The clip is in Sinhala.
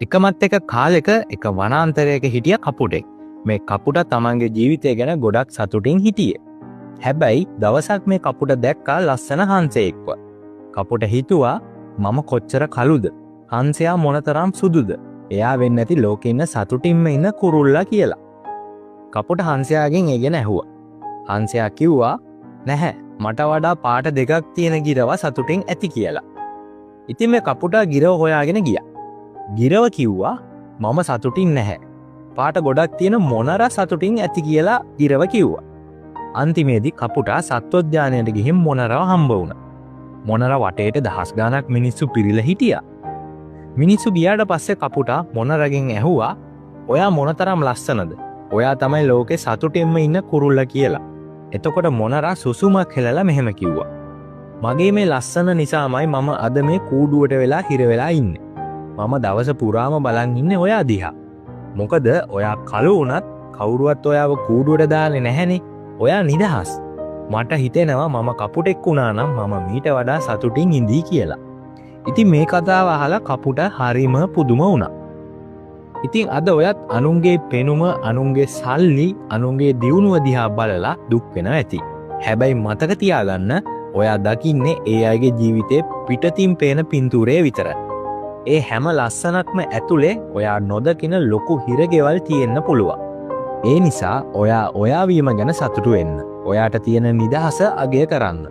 එකමත් එක කාලෙක එක වනාන්තරයක හිටිය කපුටෙක්. මේ කපුට තමන්ගේ ජීවිතය ගැන ගොඩක් සතුටින් හිටියේ. හැබැයි දවසක් මේ කපුට දැක්කා ලස්සන හංසයෙක්ව. කපුට හිතුවා මම කොච්චර කළුද? හංසයා මොනතරම් සුදුද? එයා වෙන්නේ නැති ලෝකෙ ඉන්න සතුටින්ම ඉන්න කුරුල්ලා කියලා. කපුට හංසයාගෙන් ඒ ගැන ඇහුවා. හංසයා කිව්වා නැහැ මට වඩා පාට දෙකක් තියෙන ගිරව සතුටින් ඇති කියලා. ඉතින් මේ කපුටා ගිරව හොයාගෙන ගියා. ගිරව කිව්වා මම සතුටින් නැහැ. පාට ගොඩක් තියෙන මොනර සතුටින් ඇති කියලා ගිරව කිව්වා. අන්තිමේදී කපුටා සත්වෝද්‍යානයට ගිහින් මොනරව හම්බ වුණා. මොනර වටේට දහස් ගාණක් මිනිස්සු පිරිලා හිටියා. මිනිස්සු ගියාට පස්සේ කපුටා මොනරගෙන් ඇහුවා ඔයා මොනතරම් ලස්සනද? ඔයා තමයි ලෝකේ සතුටින්ම ඉන්න කුරුල්ලා කියලා. එතකොට මොනරා සුසුමක් හෙලලා මෙහෙම කිව්වා. මගේ මේ ලස්සන නිසාමයි මම අද මේ කූඩුවට වෙලා හිර වෙලා ඉන්නේ. මම දවස පුරාම බලන් ඉන්නේ ඔයා දිහා. මොකද ඔයා කළු වුණත් කවුරුවත් ඔයාව කූඩුවට දාන්නේ නැහැනේ. ඔයා නිදහස්. මට හිතෙනවා මම කපුටෙක් වුණා නම් මම මීට වඩා සතුටින් ඉඳී කියලා. ඉතින් මේ කතාව අහලා කපුට හරිම පුදුම වුණා. ඉතින් අද ඔයත් අනුන්ගේ පෙනුම, අනුන්ගේ සල්ලි, අනුන්ගේ දියුණුව දිහා බලලා දුක් වෙනවා ඇති. හැබැයි මතක තියාගන්න ඔයා දකින්නේ ඒ අයගේ ජීවිතේ පිටතින් පේන පින්තූරය විතරයි. ඒ හැම ලස්සනක්ම ඇතුලේ ඔයා නොදකින ලොකු හිරගෙවල් තියෙන්න පුළුවන්. ඒ නිසා ඔයා වීම ගැන සතුටු වෙන්න. ඔයාට තියෙන නිදහස අගය කරන්න.